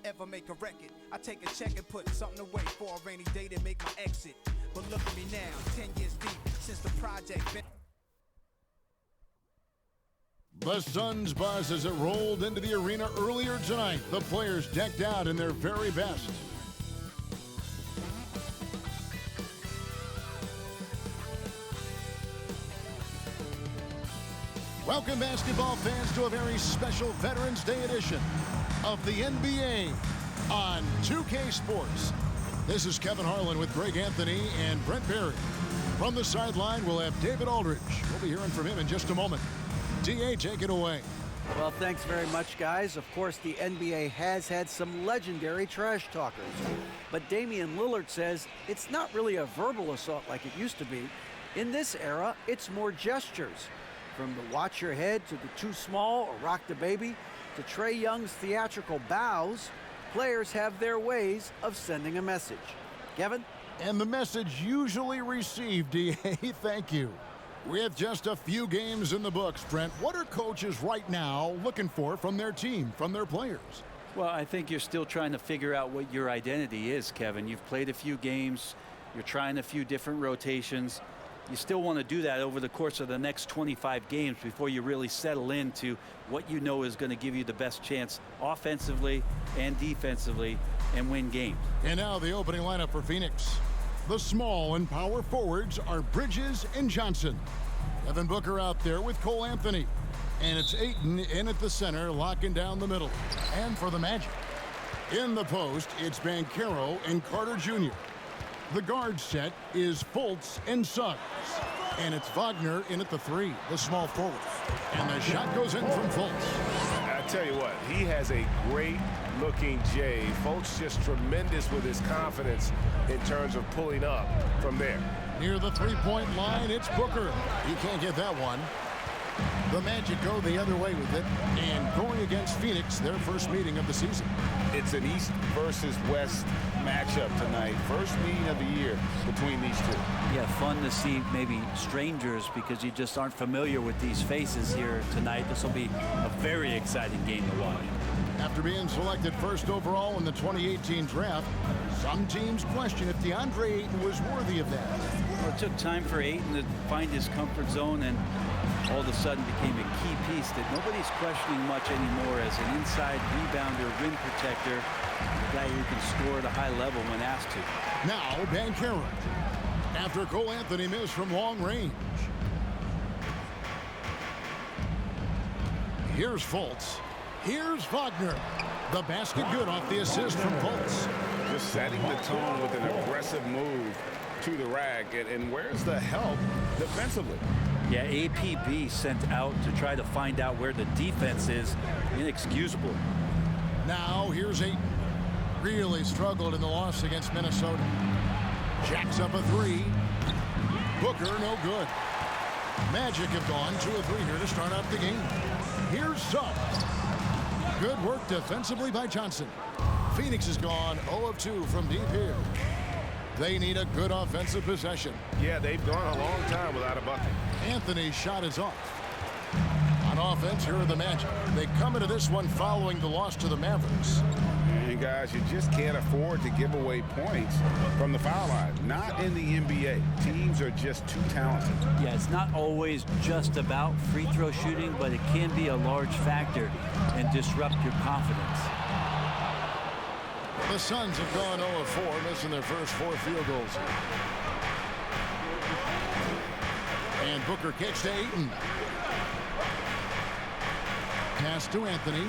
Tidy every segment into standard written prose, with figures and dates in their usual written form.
ever make a record. I take a check and put something away for a rainy day to make my exit. But look at me now, 10 years deep since the project been. The Suns buzz as it rolled into the arena earlier tonight. The players decked out in their very best. Welcome, basketball fans, to a very special Veterans Day edition of the NBA on 2K Sports. This is Kevin Harlan with Greg Anthony and Brent Barry. From the sideline, we'll have David Aldridge. We'll be hearing from him in just a moment. DA, take it away. Well, thanks very much, guys. Of course, the NBA has had some legendary trash talkers. But Damian Lillard says it's not really a verbal assault like it used to be. In this era, it's more gestures. From the watch your head to the too small or rock the baby to Trae Young's theatrical bows, players have their ways of sending a message. Kevin? And the message usually received, DA, thank you. With just a few games in the books, Brent, what are coaches right now looking for from their team, from their players? Well, I think you're still trying to figure out what your identity is, Kevin. You've played a few games. You're trying a few different rotations. You still want to do that over the course of the next 25 games before you really settle into what you know is going to give you the best chance offensively and defensively and win games. And now the opening lineup for Phoenix. The small and power forwards are Bridges and Johnson. Devin Booker out there with Cole Anthony. And it's Ayton in at the center, locking down the middle. And for the Magic, in the post, it's Banchero and Carter Jr. The guard set is Fultz and Suggs. And it's Wagner in at the three, the small forward. And the shot goes in from Fultz. I tell you what, he has a great-looking J. Fultz just tremendous with his confidence in terms of pulling up from there. Near the three-point line, it's Booker. He can't get that one. The Magic go the other way with it, and going against Phoenix, their first meeting of the season. It's an East versus West matchup tonight. First meeting of the year between these two. Yeah, fun to see maybe strangers because you just aren't familiar with these faces here tonight. This will be a very exciting game to watch. After being selected first overall in the 2018 draft, some teams question if DeAndre Ayton was worthy of that. Well, it took time for Ayton to find his comfort zone and all of a sudden became a key piece that nobody's questioning much anymore as an inside rebounder, rim protector, a guy who can score at a high level when asked to. Now Banchero, after Cole Anthony missed from long range. Here's Fultz. Here's Wagner. The basket good off the assist from Fultz. Just setting the tone with an aggressive move to the rack. And where's the help defensively? Yeah, APB sent out to try to find out where the defense is. Inexcusable. Now here's Ayton. Really struggled in the loss against Minnesota. Jacks up a three. Booker no good. Magic have gone 2 of 3 here to start out the game. Here's Suggs. Good work defensively by Johnson. Phoenix has gone 0 of 2 from deep here. They need a good offensive possession. Yeah, they've gone a long time without a bucket. Anthony's shot is off. On offense, here are the Magic. They come into this one following the loss to the Mavericks. And guys, you just can't afford to give away points from the foul line. Not in the NBA. Teams are just too talented. Yeah, it's not always just about free throw shooting, but it can be a large factor and disrupt your confidence. The Suns have gone 0 of 4, missing their first 4 field goals. And Booker kicks to Ayton. Pass to Anthony.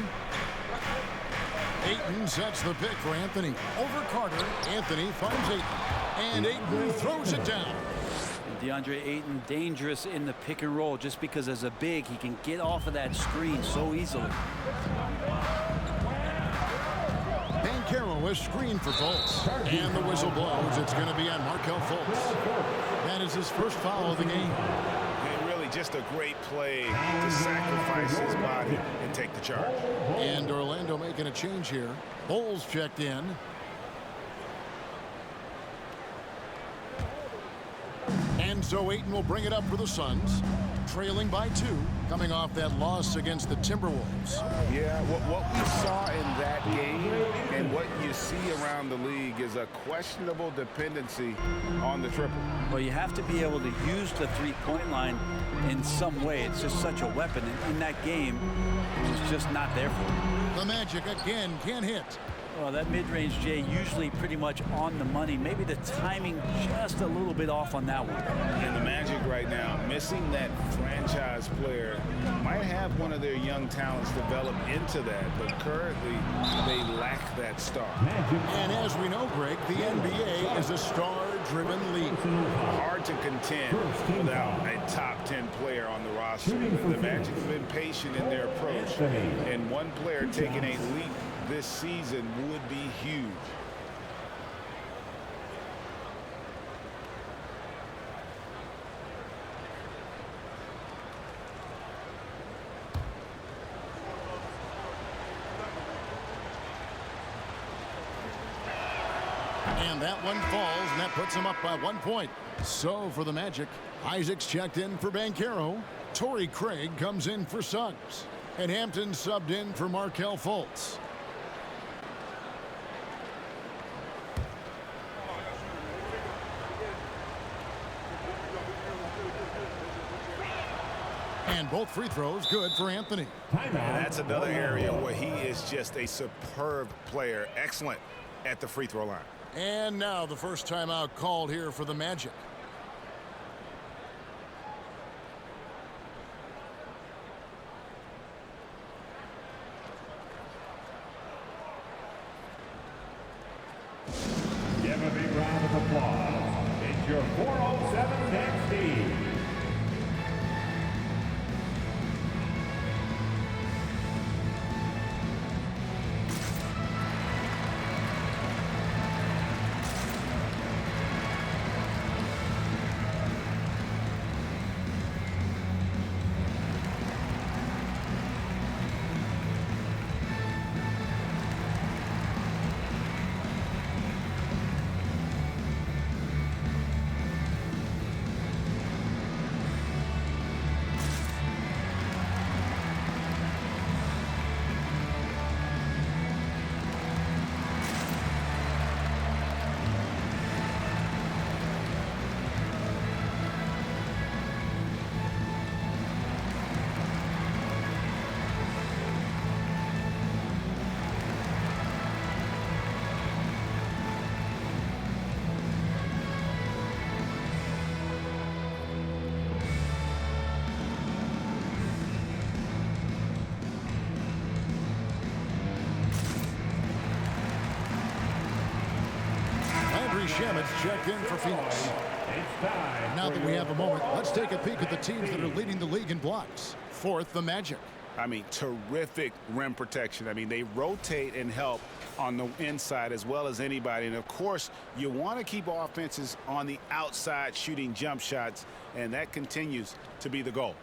Ayton sets the pick for Anthony. Over Carter. Anthony finds Ayton. And Ayton throws it down. DeAndre Ayton dangerous in the pick and roll just because as a big he can get off of that screen so easily. Banchero is screened for Fultz. And the whistle blows. It's going to be on Markelle Fultz. That is his first foul of the game. And really just a great play to sacrifice his body and take the charge. And Orlando making a change here. Bulls checked in. And so Ayton will bring it up for the Suns, trailing by 2, coming off that loss against the Timberwolves. Yeah, what we saw in that game and what you see around the league is a questionable dependency on the triple. Well, you have to be able to use the three-point line in some way. It's just such a weapon. And in that game, it was just not there for him. The Magic again can't hit. Well, that mid-range, Jay, usually pretty much on the money. Maybe the timing just a little bit off on that one. And the Magic right now, missing that franchise player, might have one of their young talents develop into that, but currently they lack that star. And as we know, Greg, the NBA is a star-driven league. Hard to contend without a top 10 player on the roster. The Magic have been patient in their approach, and one player taking a leap this season would be huge. And that one falls, and that puts him up by 1 point. So for the Magic, Isaacs checked in for Banchero. Torrey Craig comes in for Suggs. And Hampton subbed in for Markelle Fultz. And both free throws good for Anthony. And that's another area where he is just a superb player. Excellent at the free throw line. And now the first timeout called here for the Magic. Give a big round of applause. It's your 407 next team. Shamit's checked in for Phoenix. Now that we have a moment, let's take a peek at the teams that are leading the league in blocks. Fourth, the Magic. I mean, terrific rim protection. I mean, they rotate and help on the inside as well as anybody. And, of course, you want to keep offenses on the outside shooting jump shots, and that continues to be the goal.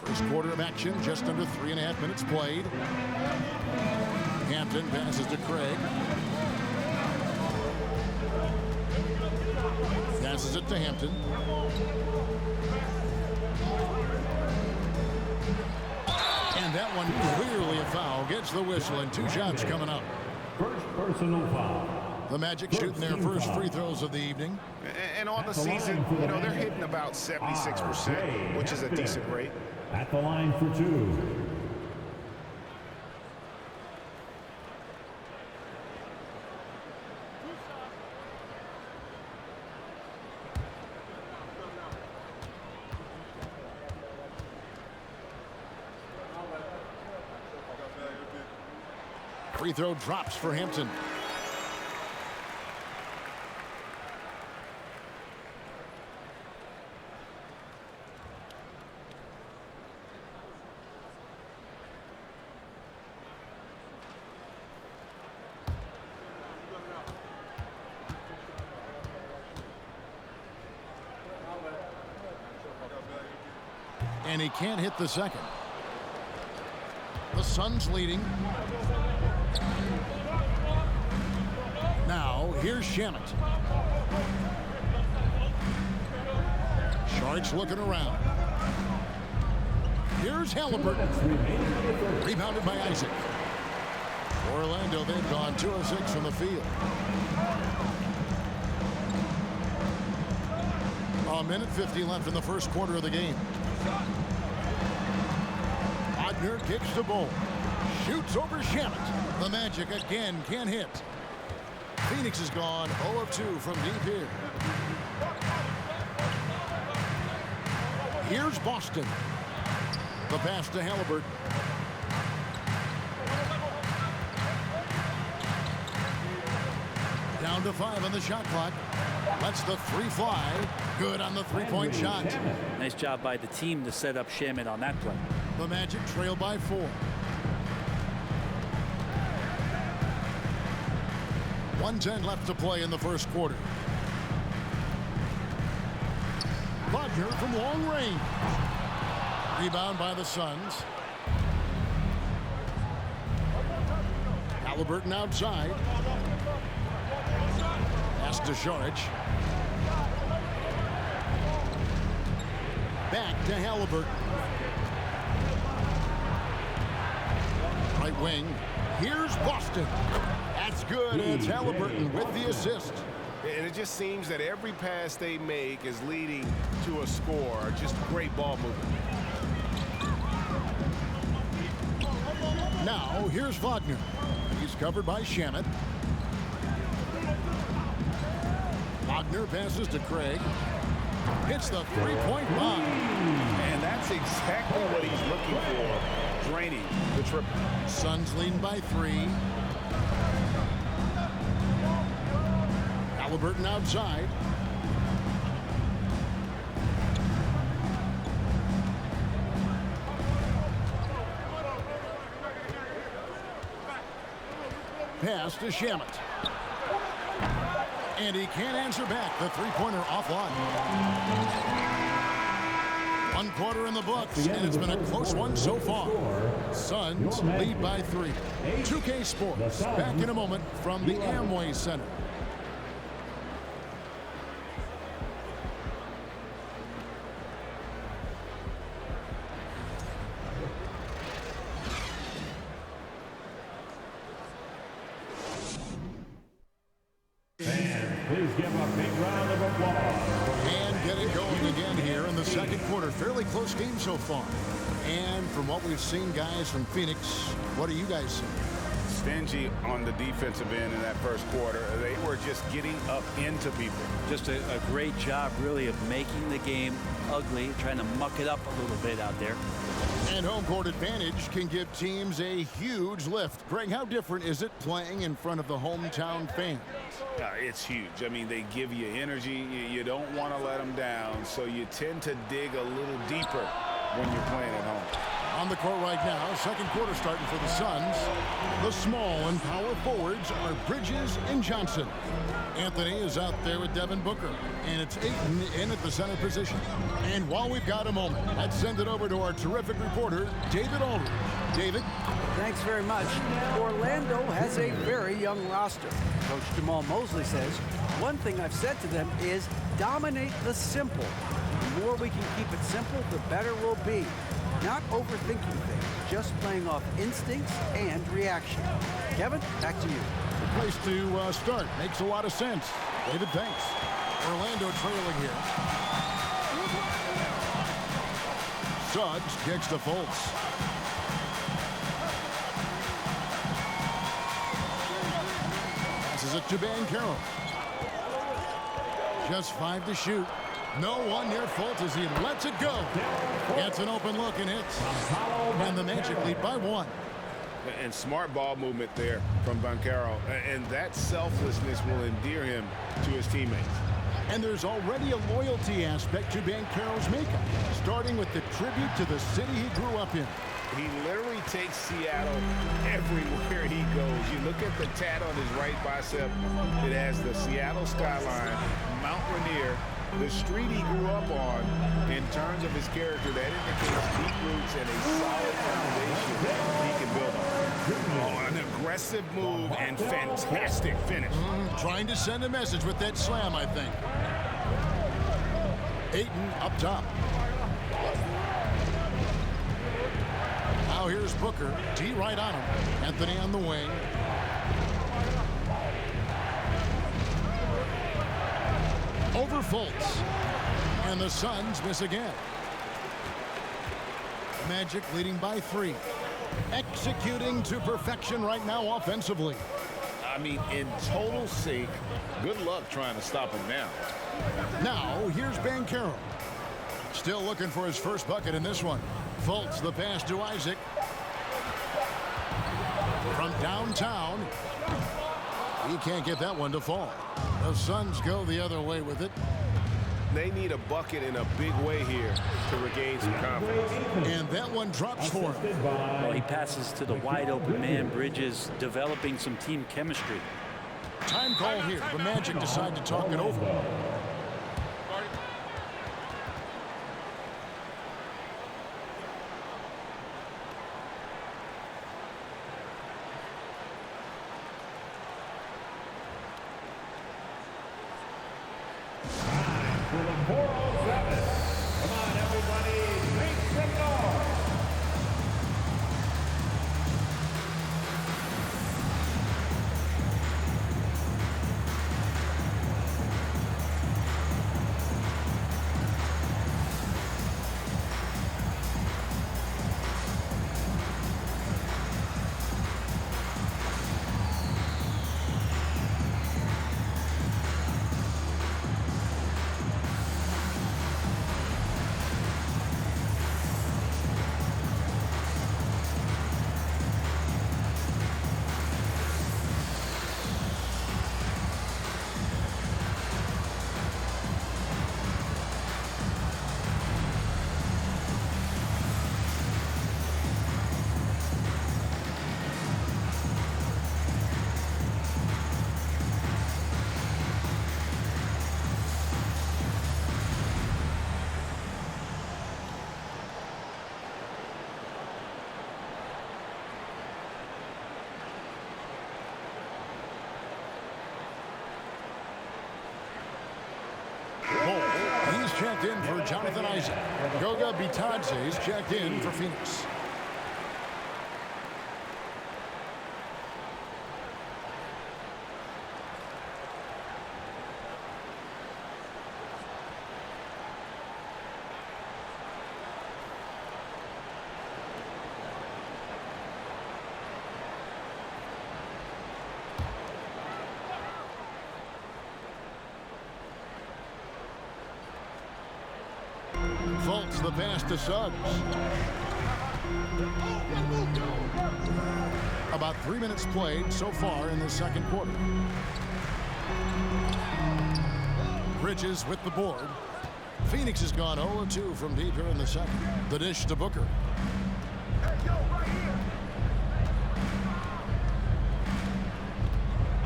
First quarter of action, just under 3.5 minutes played. Hampton passes to Craig. Passes it to Hampton. And that one clearly a foul. Gets the whistle, and 2 shots coming up. First personal foul. The Magic shooting their first free throws of the evening. And on the season, you know, they're hitting about 76%, which is a decent rate. At the line for 2. Free throw drops for Hampton. And he can't hit the second. The Suns leading. Here's Shamet. Sharks looking around. Here's Halliburton. Rebounded by Isaac. Orlando, they've gone 2 of 6 from the field. A minute 50 left in the first quarter of the game. Wagner kicks the ball. Shoots over Shamet. The Magic again can't hit. Phoenix is gone 0 of 2 from deep here. Here's Boston. The pass to Halliburton. Down to 5 on the shot clock. Lets the 3 fly. Good on the 3-point shot. Nice job by the team to set up Shamet on that play. The Magic trail by 4. 1:10 left to play in the first quarter. Wagner from long range. Rebound by the Suns. Halliburton outside. Pass to Saric. Back to Halliburton. Right wing. Here's Boston. That's good. It's Halliburton with the assist. And it just seems that every pass they make is leading to a score. Just great ball movement. Now, here's Wagner. He's covered by Shamet. Wagner passes to Craig. Hits the 3-point bomb. And that's exactly what he's looking for. Draining the triple. Suns leading by 3. Halliburton outside. Pass to Shamet. And he can't answer back. The 3-pointer offline. 1 quarter in the books, and it's been a close one so far. Suns lead by 3. 2K Sports, back in a moment from the Amway Center. Please give a big round of applause. And get it going again here in the second quarter. Fairly close game so far. And from what we've seen, guys, from Phoenix, what are you guys seeing? Stingy on the defensive end in that first quarter. They were just getting up into people. Just a great job, really, of making the game ugly, trying to muck it up a little bit out there. And home court advantage can give teams a huge lift. Greg, how different is it playing in front of the hometown fans? It's huge. I mean, they give you energy. You don't want to let them down, so you tend to dig a little deeper when you're playing at home. On the court right now, second quarter starting for the Suns. The small and power forwards are Bridges and Johnson. Anthony is out there with Devin Booker, and it's Ayton in at the center position. And while we've got a moment, let's send it over to our terrific reporter, David Aldridge. David? Thanks very much. Orlando has a very young roster. Coach Jamal Mosley says, one thing I've said to them is dominate the simple. The more we can keep it simple, the better we'll be. Not overthinking things, just playing off instincts and reaction. Kevin, back to you. The place to start. Makes a lot of sense. David, thanks. Orlando trailing here. Suggs kicks to Fultz. Passes it to Banchero. Just 5 to shoot. No one near Fultz as he lets it go. Gets an open look and hits. And the Magic lead by 1. And smart ball movement there from Banchero. And that selflessness will endear him to his teammates. And there's already a loyalty aspect to Banchero's makeup, starting with the tribute to the city he grew up in. He literally takes Seattle everywhere he goes. You look at the tat on his right bicep. It has the Seattle skyline, Mount Rainier, the street he grew up on. In terms of his character, that indicates deep roots and a solid foundation he can build on. Oh, and a Aggressive move and fantastic finish. Trying to send a message with that slam, I think. Ayton up top. Now here's Booker. D right on him. Anthony on the wing. Over Fultz. And the Suns miss again. Magic leading by 3. Executing to perfection right now offensively. I mean, in total sync. Good luck trying to stop him now. Now, here's Banchero. Still looking for his first bucket in this one. Fultz the pass to Isaac. From downtown. He can't get that one to fall. The Suns go the other way with it. They need a bucket in a big way here to regain some confidence. And that one drops for him. Well, he passes to the wide open man. Bridges developing some team chemistry. Time call here. The Magic decide to talk it over. For the 407. Come on, everybody, make some noise. He's checked in for Jonathan Isaac. Goga Bitadze is checked in for Phoenix. Fultz the pass to Suggs. About 3 minutes played so far in the second quarter. Bridges with the board. Phoenix has gone 0-2 from deep here in the second. The dish to Booker.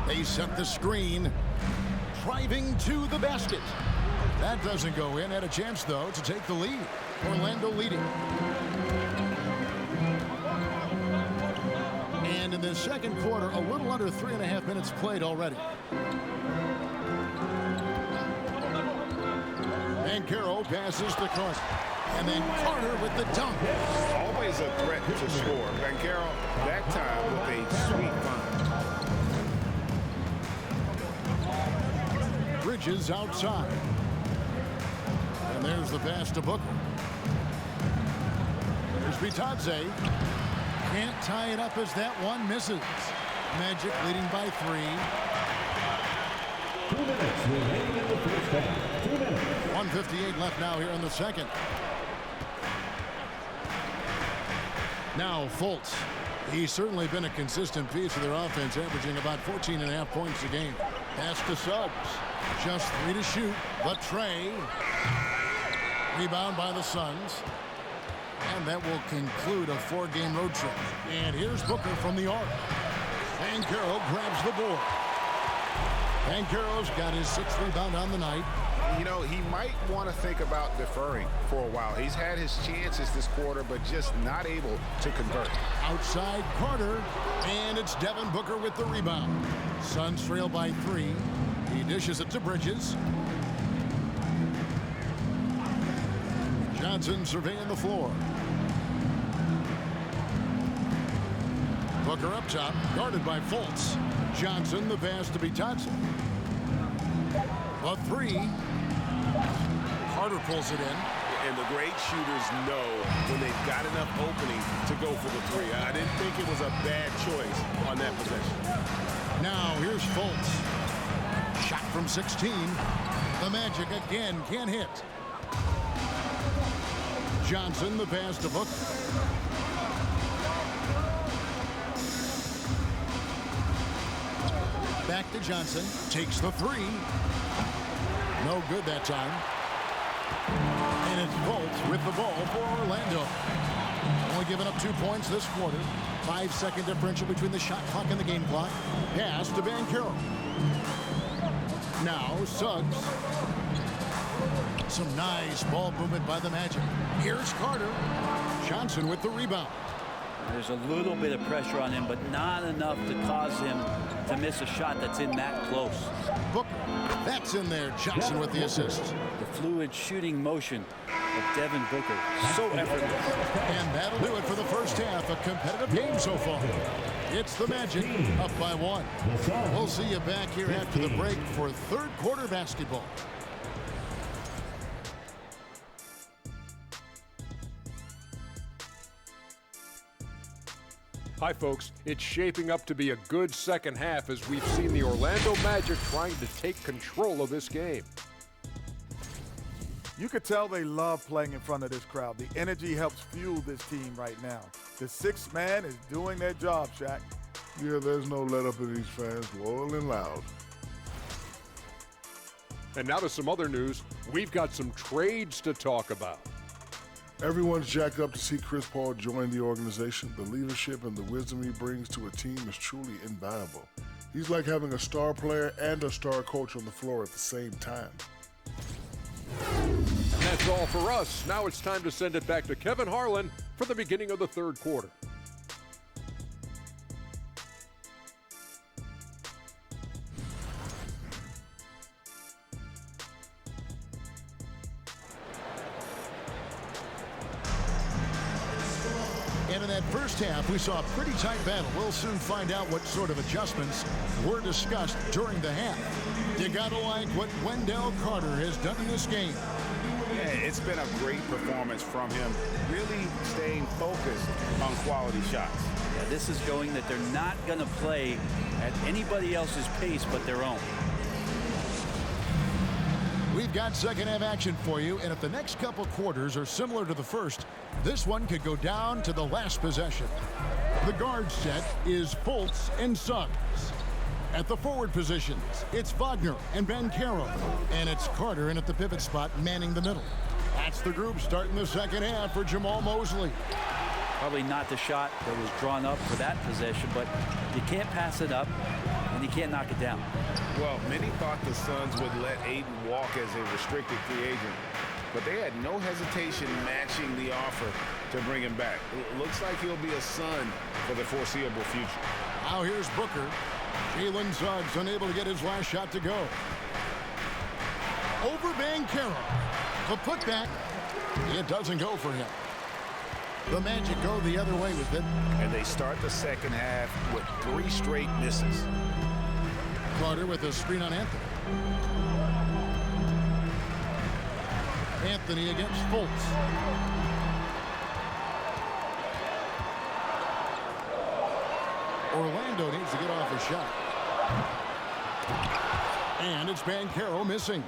They set the screen. Driving to the basket. That doesn't go in. Had a chance, though, to take the lead. Orlando leading. And in the second quarter, a little under 3.5 minutes played already. Banchero passes to Carter. And then Carter with the dunk. Always a threat to score. Banchero, that time with a sweet find. Bridges outside. And there's the pass to Booker. There's Bitadze. Can't tie it up as that one misses. Magic leading by 3. 2 minutes remaining in the first half. 2 minutes. 1:58 left now here in the second. Now Fultz. He's certainly been a consistent piece of their offense, averaging about 14.5 points a game. Pass to Suggs. Just 3 to shoot. The tray. Rebound by the Suns. And that will conclude a 4-game road trip. And here's Booker from the arc. Banchero grabs the board. Banchero's got his 6th rebound on the night. You know, he might want to think about deferring for a while. He's had his chances this quarter, but just not able to convert. Outside Carter, and it's Devin Booker with the rebound. Suns trail by 3. He dishes it to Bridges. Johnson surveying the floor. Booker up top, guarded by Fultz. Johnson, the pass to Bitadze. A 3. Carter pulls it in. And the great shooters know when they've got enough opening to go for the 3. I didn't think it was a bad choice on that possession. Now here's Fultz. Shot from 16. The Magic again can't hit. Johnson, the pass to Booker. Back to Johnson. Takes the 3. No good that time. And it's Fultz with the ball for Orlando. Only giving up 2 points this quarter. 5-second differential between the shot clock and the game clock. Pass to Banchero. Now Suggs. Some nice ball movement by the Magic. Here's Carter. Johnson with the rebound. There's a little bit of pressure on him, but not enough to cause him to miss a shot that's in that close. Booker. That's in there. Johnson with the assist. The fluid shooting motion of Devin Booker. So effortless. And that'll do it for the first half. A competitive game so far. It's the Magic up by 1. We'll see you back here after the break for third quarter basketball. Hi, folks. It's shaping up to be a good second half as we've seen the Orlando Magic trying to take control of this game. You could tell they love playing in front of this crowd. The energy helps fuel this team right now. The 6th man is doing their job, Shaq. Yeah, there's no let up in these fans, loyal and loud. And now to some other news. We've got some trades to talk about. Everyone's jacked up to see Chris Paul join the organization. The leadership and the wisdom he brings to a team is truly invaluable. He's like having a star player and a star coach on the floor at the same time. And that's all for us. Now it's time to send it back to Kevin Harlan for the beginning of the third quarter. And in that first half, we saw a pretty tight battle. We'll soon find out what sort of adjustments were discussed during the half. You gotta like what Wendell Carter has done in this game. Yeah, it's been a great performance from him, really staying focused on quality shots. Yeah, this is showing that they're not going to play at anybody else's pace but their own. We've got second half action for you, and if the next couple quarters are similar to the first, this one could go down to the last possession. The guard set is Fultz and Suggs. At the forward positions, it's Wagner and Banchero, and it's Carter in at the pivot spot, manning the middle. That's the group starting the second half for Jamal Mosley. Probably not the shot that was drawn up for that possession, but you can't pass it up, and you can't knock it down. Well, many thought the Suns would let Ayton walk as a restricted free agent, but they had no hesitation matching the offer to bring him back. It looks like he'll be a Sun for the foreseeable future. Now here's Booker. Jalen Suggs unable to get his last shot to go. Over Banchero. The putback. It doesn't go for him. The Magic go the other way with it. And they start the second half with 3 straight misses. Carter with a screen on Anthony. Anthony against Fultz. Orlando needs to get off a shot. And it's Banchero missing.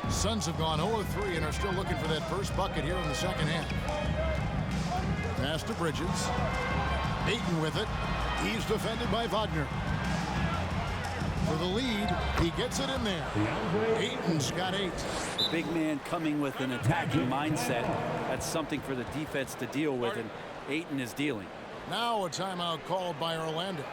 Suns have gone 0-3 and are still looking for that first bucket here in the second half. Pass to Bridges. Ayton with it. He's defended by Wagner. For the lead, he gets it in there. Ayton's got 8. The big man coming with an attacking mindset. That's something for the defense to deal with, and Ayton is dealing. Now a timeout called by Orlando.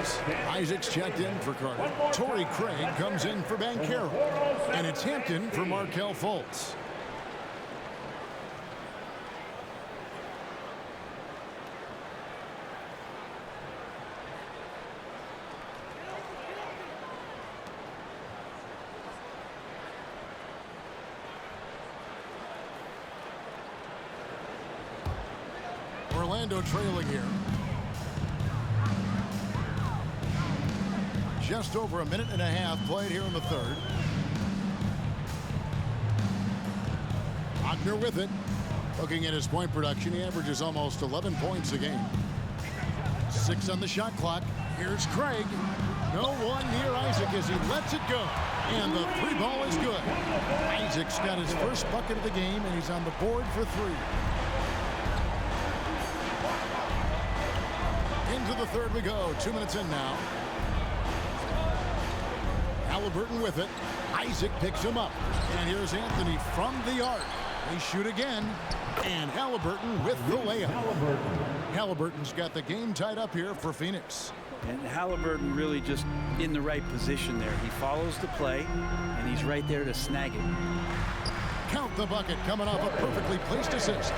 Phoenix. Isaac's checked in for Carter. Torrey Craig comes in for Banchero. And it's Hampton for Markelle Fultz. Orlando trailing here. Just over a minute and a half played here in the third. Wagner with it. Looking at his point production, he averages almost 11 points a game. 6 on the shot clock. Here's Craig. No one near Isaac as he lets it go. And the 3 ball is good. Isaac's got his first bucket of the game, and he's on the board for 3. Into the third we go. 2 minutes in now. Halliburton with it. Isaac picks him up. And here's Anthony from the arc. They shoot again. And Halliburton with the layup. Halliburton's got the game tied up here for Phoenix. And Halliburton really just in the right position there. He follows the play, and he's right there to snag it. Count the bucket coming off a perfectly placed assist.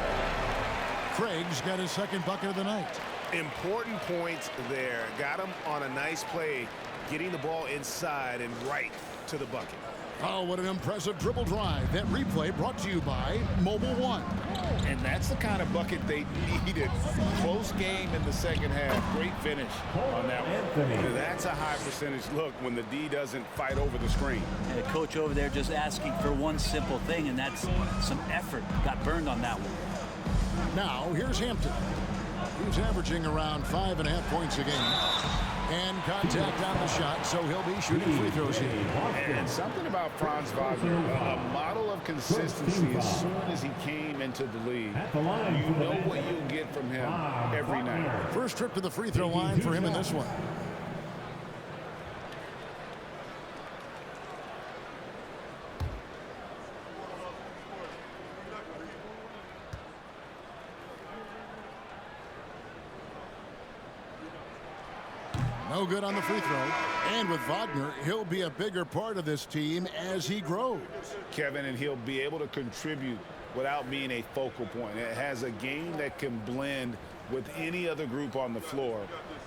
Craig's got his second bucket of the night. Important points there. Got him on a nice play, getting the ball inside and right to the bucket. Oh, what an impressive dribble drive. That replay brought to you by Mobile One. And that's the kind of bucket they needed. Close game in the second half. Great finish on that one. That's a high percentage look when the D doesn't fight over the screen. And the coach over there just asking for one simple thing, and that's some effort. Got burned on that one. Now, here's Hampton. He's averaging around 5.5 points a game. And contact on the shot, so he'll be shooting free throws here. And something about Franz Wagner, a model of consistency as soon as he came into the league. You know what you'll get from him every night. First trip to the free throw line for him in this one. No good on the free throw. And with Wagner, he'll be a bigger part of this team as he grows. Kevin, and he'll be able to contribute without being a focal point. It has a game that can blend with any other group on the floor.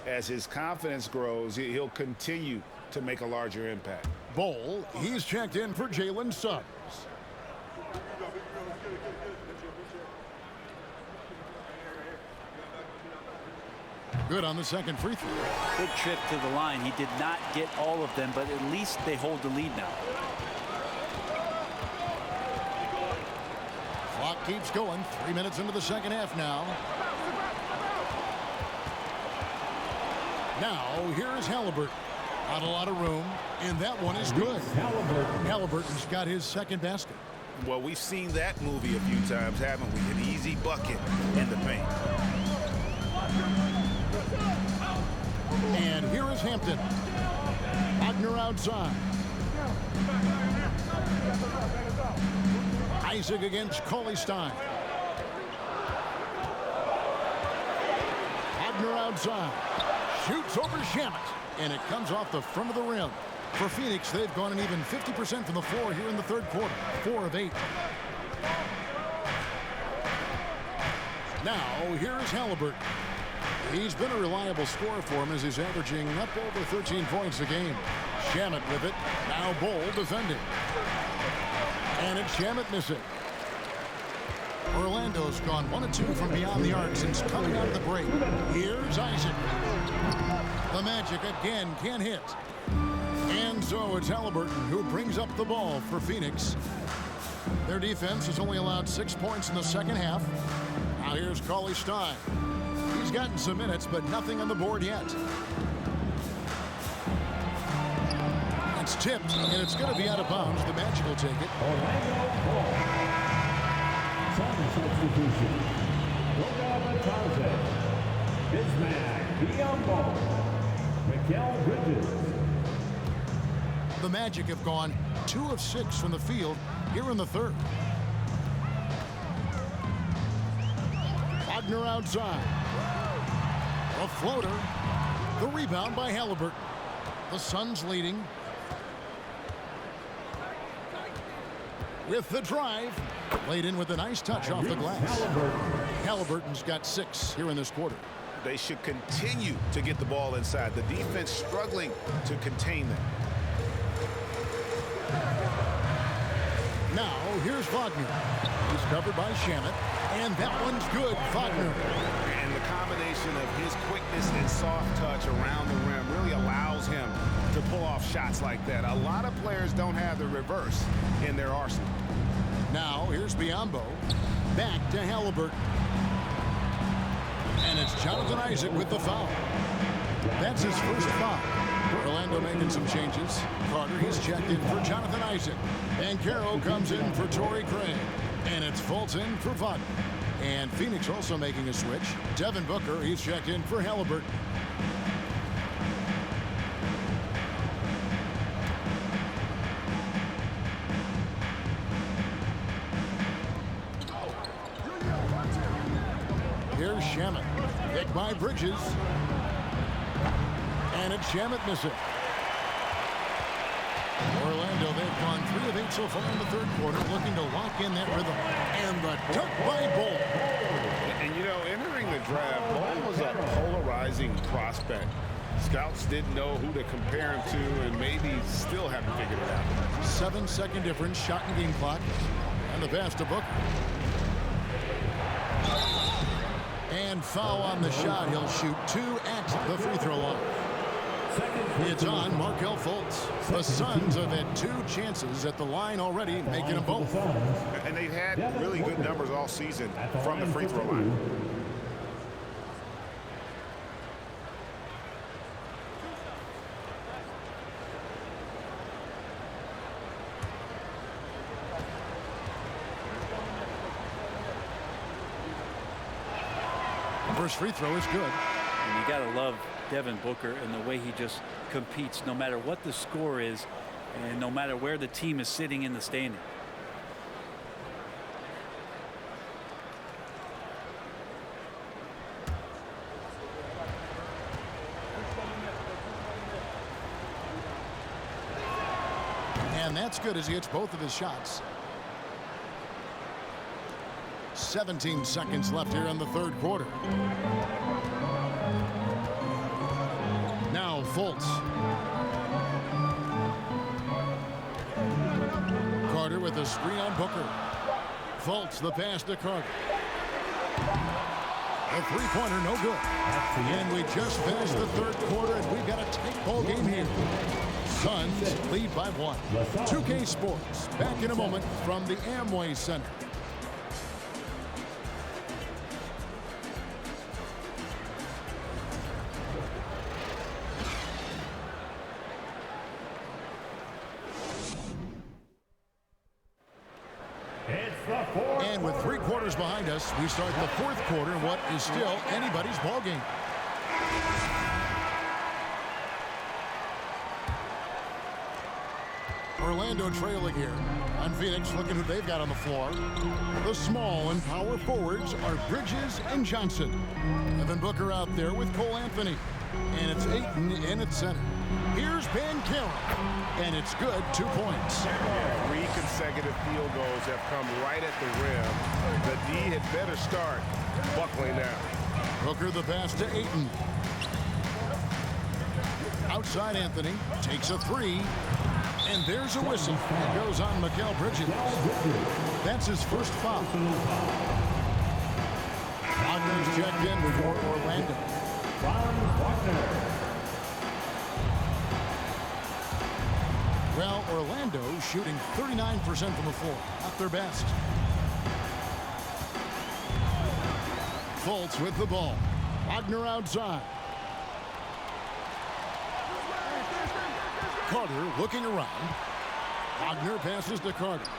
As his confidence grows, he'll continue to make a larger impact. Bol, he's checked in for Jalen Suggs. Good on the second free throw. Good trip to the line. He did not get all of them, but at least they hold the lead now. Clock keeps going. 3 minutes into the second half now. Now, here's Halliburton. Not a lot of room, and that one is good. Halliburton's got his second basket. Well, we've seen that movie a few times, haven't we? An easy bucket in the paint. And here is Hampton. Wagner outside. Isaac against Cauley-Stein. Wagner outside. Shoots over Shamet. And it comes off the front of the rim. For Phoenix, they've gone an even 50% from the floor here in the third quarter. 4 of 8. Now, here's Halliburton. He's been a reliable scorer for him as he's averaging up over 13 points a game. Shamet with it. Now Bol defending. And it's Shamet missing. Orlando's gone 1 of 2 from beyond the arc since coming out of the break. Here's Isaac. The Magic again can't hit. And so it's Halliburton who brings up the ball for Phoenix. Their defense has only allowed 6 points in the second half. Now here's Cauley-Stein. He's gotten some minutes, but nothing on the board yet. It's tipped, and it's going to be out of bounds. The Magic will take it. The Magic have gone 2 of 6 from the field here in the third. Wagner outside. A floater. The rebound by Halliburton. The Suns leading. With the drive. Laid in with a nice touch off the glass. Halliburton's got 6 here in this quarter. They should continue to get the ball inside. The defense struggling to contain them. Now, here's Wagner. He's covered by Shamet. And that one's good, Wagner. And the combination of his quickness and soft touch around the rim really allows him to pull off shots like that. A lot of players don't have the reverse in their arsenal. Now, here's Biyombo. Back to Halliburton. And it's Jonathan Isaac with the foul. That's his first foul. Orlando making some changes. Carter, he's checked in for Jonathan Isaac. And Carroll comes in for Torrey Craig. And it's Fultz in for Wagner. And Phoenix also making a switch. Devin Booker, he's checked in for Halliburton. Here's Shamet. Picked by Bridges. And it's Shamet missing. Orlando, they've gone 3 of 8 so far in the third quarter, looking to lock in that rhythm. And the dunk by Bol. And, you know, entering the draft, Bol was a polarizing prospect. Scouts didn't know who to compare him to and maybe still haven't figured it out. 7-second difference, shot and game clock. And the pass to Booker. And foul on the shot. He'll shoot 2 at the free throw line. It's on Markelle Fultz. The Suns have had 2 chances at the line already, making them both. And they've had really good numbers all season from the free throw line. First free throw is good. And you got to love Devin Booker and the way he just competes no matter what the score is and no matter where the team is sitting in the standing. And that's good as he hits both of his shots. 17 seconds left here in the third quarter. Now Fultz. Carter with a screen on Booker. Fultz, the pass to Carter. A three-pointer, no good. And we just finished the third quarter, and we've got a tight ball game here. Suns lead by 1. 2K Sports, back in a moment from the Amway Center. And with 3 quarters behind us, we start the fourth quarter in what is still anybody's ball game. Orlando trailing here. And Phoenix looking who they've got on the floor. The small and power forwards are Bridges and Johnson. Devin Booker out there with Cole Anthony. And it's Ayton in at center. Here's Banchero. And it's good, 2 points. 3 consecutive field goals have come right at the rim. The D had better start buckling down. Booker the pass to Ayton. Outside Anthony takes a 3. And there's a whistle. It goes on Mikal Bridges. That's his first foul. Wagner's checked in for Orlando. Well, Orlando shooting 39% from the floor. Not their best. Fultz with the ball. Wagner outside. Carter looking around. Wagner passes to Carter.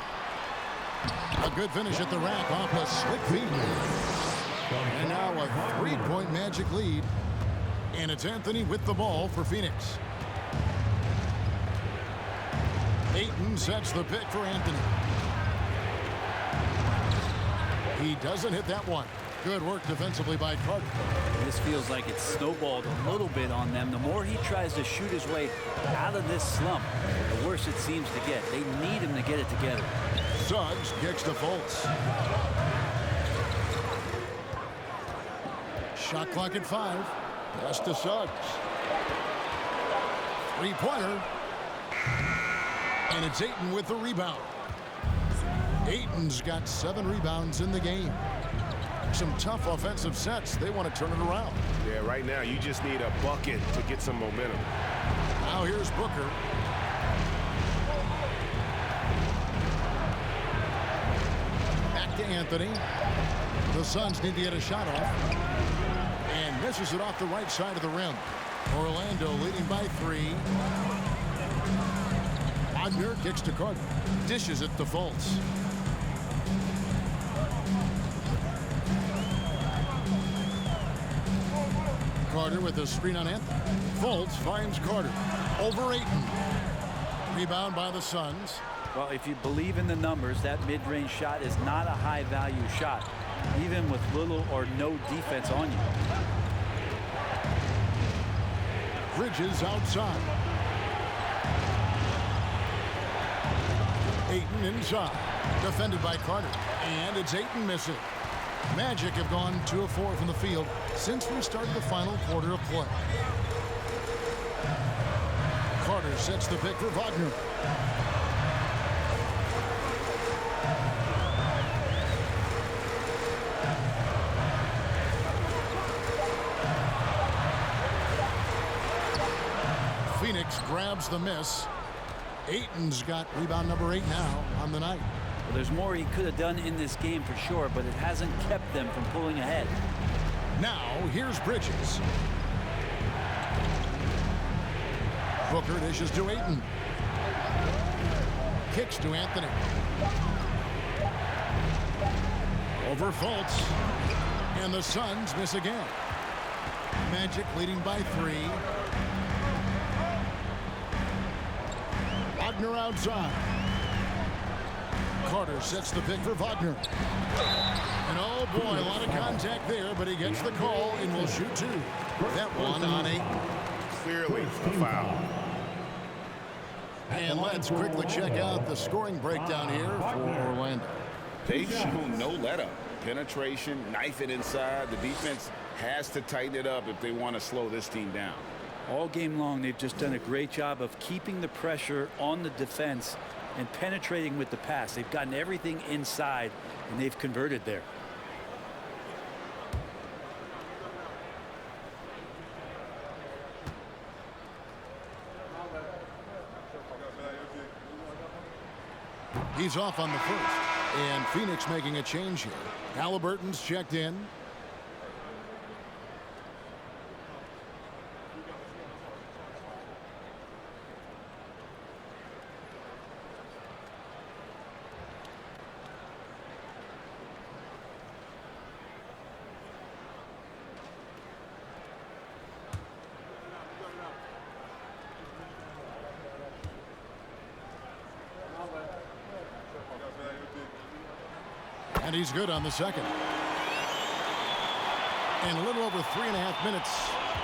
A good finish at the rack off a slick feed. And now a 3-point Magic lead. And it's Anthony with the ball for Phoenix. Ayton sets the pick for Anthony. He doesn't hit that one. Good work defensively by Carter. This feels like it's snowballed a little bit on them. The more he tries to shoot his way out of this slump, the worse it seems to get. They need him to get it together. Suggs kicks to Fultz. Shot clock at 5. Pass to Suggs. Three-pointer. And it's Ayton with the rebound. Ayton's got 7 rebounds in the game. Some tough offensive sets. They want to turn it around. Yeah, right now you just need a bucket to get some momentum. Now here's Booker. Back to Anthony. The Suns need to get a shot off. And misses it off the right side of the rim. Orlando leading by 3. Wagner kicks to Carter. Dishes it to Fultz. Carter with a screen on Anthony. Fultz finds Carter. Over Ayton. Rebound by the Suns. Well, if you believe in the numbers, that mid-range shot is not a high-value shot, even with little or no defense on you. Bridges outside. Ayton inside. Defended by Carter. And it's Ayton missing. Magic have gone 2 of 4 from the field since we started the final quarter of play. Carter sets the pick for Wagner. Phoenix grabs the miss. Ayton's got rebound number 8 now on the night. Well, there's more he could have done in this game for sure, but it hasn't kept them from pulling ahead. Now, here's Bridges. Booker dishes to Ayton. Kicks to Anthony. Over Fultz. And the Suns miss again. Magic leading by 3. Wagner outside. Carter sets the pick for Wagner. And oh boy, a lot of contact there, but he gets the call and will shoot 2. That one on 8. Clearly a foul. And let's quickly check out the scoring breakdown here for Orlando. They've shown no let-up. Penetration, knife it inside. The defense has to tighten it up if they want to slow this team down. All game long, they've just done a great job of keeping the pressure on the defense and penetrating with the pass. They've gotten everything inside, and they've converted there. He's off on the first, and Phoenix making a change here. Halliburton's checked in. And he's good on the second. And a little over 3.5 minutes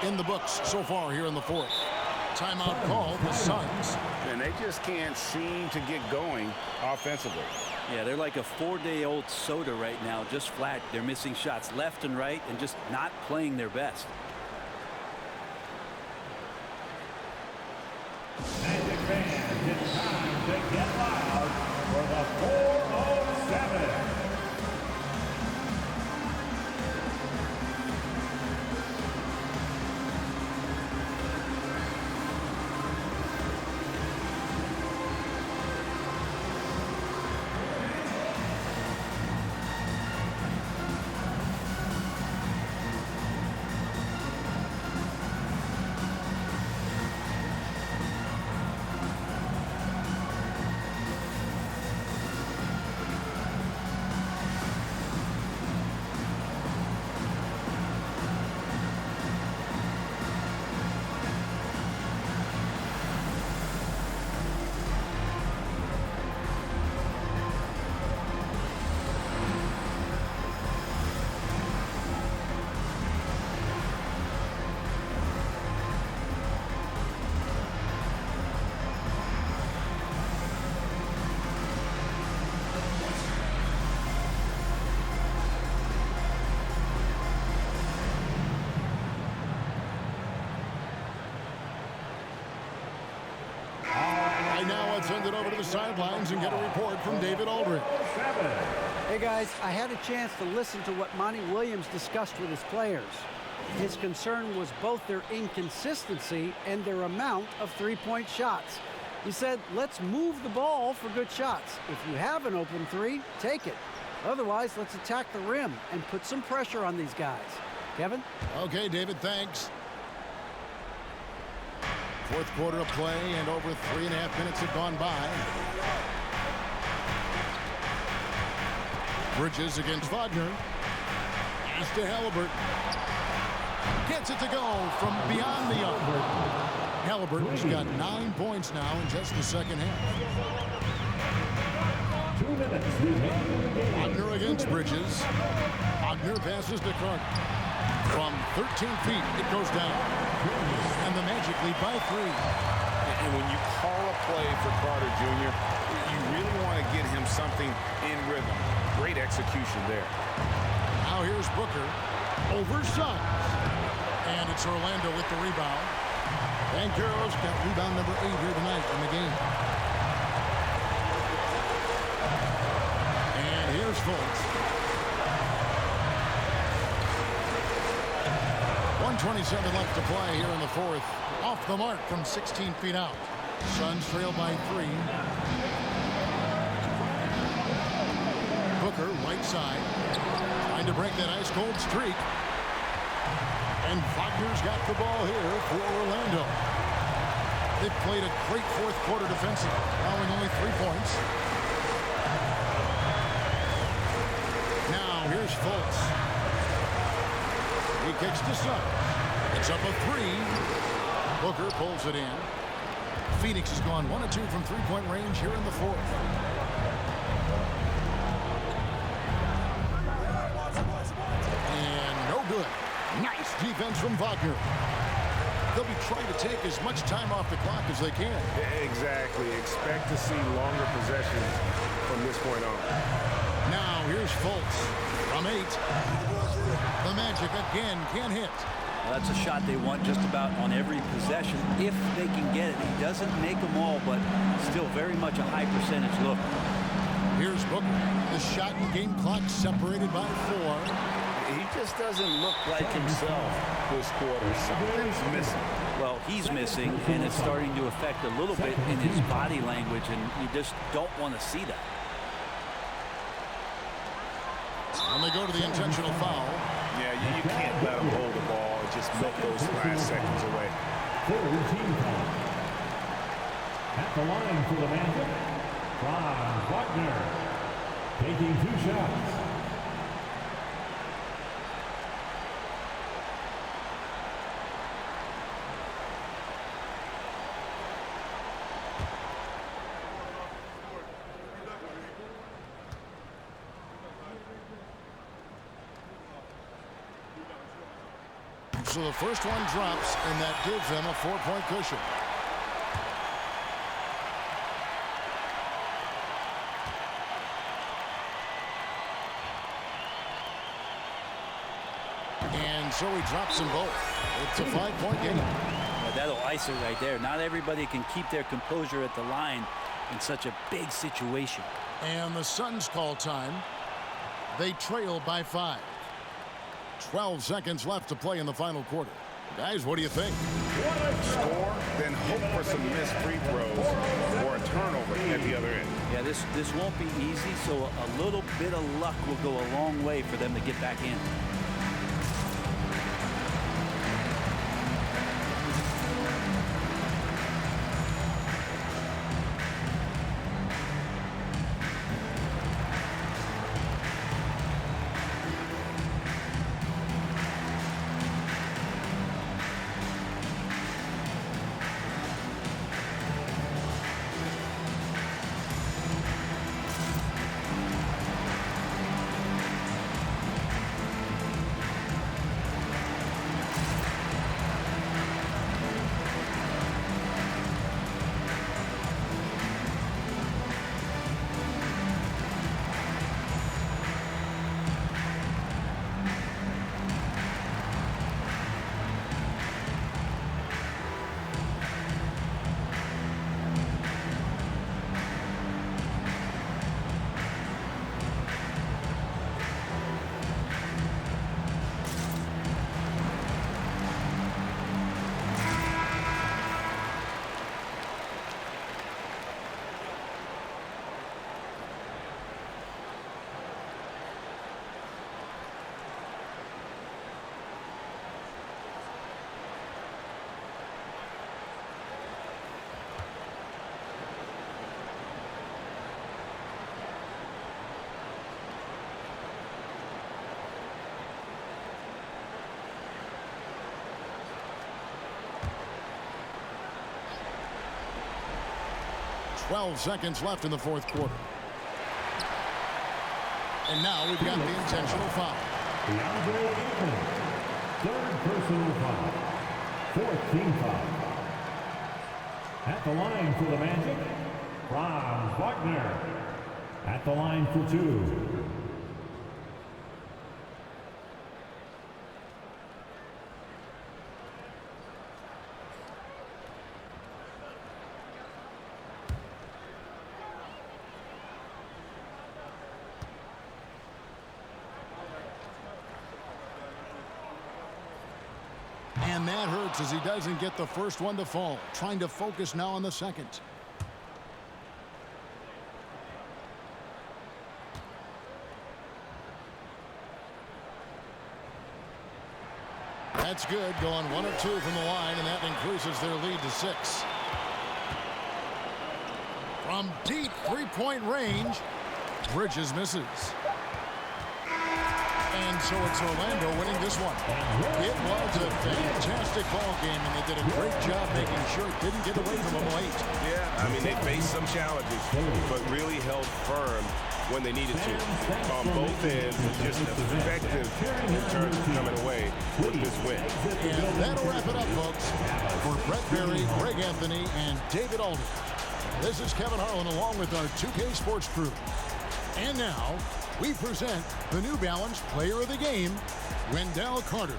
in the books so far here in the fourth. Timeout called the Suns. And they just can't seem to get going offensively. Yeah, they're like a 4-day-old soda right now, just flat. They're missing shots left and right and just not playing their best. Magic fans, it's time to get loud for the 407. send it over to the sidelines and get a report from David Aldridge. Hey guys, I had a chance to listen to what Monty Williams discussed with his players. His concern was both their inconsistency and their amount of three-point shots. He said, let's move the ball for good shots. If you have an open three, take it. Otherwise, let's attack the rim and put some pressure on these guys. Kevin? Okay, David, thanks. Fourth quarter of play, and over 3.5 minutes have gone by. Bridges against Wagner. Pass to Halliburton. Gets it to go from beyond the arc. Halliburton's got 9 points now in just the second half. 2 minutes remaining. Wagner against Bridges. Wagner passes to Carter. From 13 feet, it goes down. And the Magic lead by 3. And when you call a play for Carter Jr., you really want to get him something in rhythm. Great execution there. Now here's Booker over Suggs. And it's Orlando with the rebound. Banchero's got rebound number 8 here tonight in the game. And here's Fultz. 1:27 left to play here in the fourth. Off the mark from 16 feet out. Suns trail by 3. Booker, right side. Trying to break that ice-cold streak. And Wagner's got the ball here for Orlando. They've played a great fourth quarter defensively, allowing only 3 points. Now here's Fultz. He kicks to Suggs. It's up a 3. Booker pulls it in. Phoenix has gone 1 of 2 from three-point range here in the fourth. And no good. Nice defense from Wagner. They'll be trying to take as much time off the clock as they can. Exactly. Expect to see longer possessions from this point on. Now here's Fultz from 8. The Magic again can't hit. Well, that's a shot they want just about on every possession if they can get it. He doesn't make them all, but still very much a high percentage look. Here's Booker. The shot and game clock separated by 4. He just doesn't look like himself this quarter. Something's missing. Well, he's missing, and it's starting to affect a little bit in his body language, and you just don't want to see that. And they go to the intentional foul. Yeah, you can't let him hold the ball and just milk those last seconds away. Third team foul. At the line for the Magic, Franz Wagner, taking 2 shots. So the first one drops, and that gives them a 4-point cushion. And so he drops them both. It's a 5-point game. Well, that'll ice it right there. Not everybody can keep their composure at the line in such a big situation. And the Suns call time. They trail by 5. 12 seconds left to play in the final quarter. Guys, what do you think? Score, then hope for some missed free throws or a turnover at the other end. Yeah, this won't be easy, so a little bit of luck will go a long way for them to get back in. 12 seconds left in the fourth quarter. And now we've got the intentional foul. DeAndre Ayton, third personal foul. Fourth team foul. At the line for the Magic, Franz Wagner. At the line for 2. And that hurts as he doesn't get the first one to fall. Trying to focus now on the second. That's good. Going 1 of 2 from the line, and that increases their lead to 6. From deep three-point range, Bridges misses. And so it's Orlando winning this one. It was a fantastic ball game, and they did a great job making sure it didn't get away from them late. Yeah, I mean, they faced some challenges, but really held firm when they needed to. On both ends, just effective in terms of coming away with this win. And that'll wrap it up, folks. For Brett Berry, Greg Anthony, and David Aldridge, this is Kevin Harlan along with our 2K Sports crew. And now, we present the New Balance Player of the Game, Wendell Carter.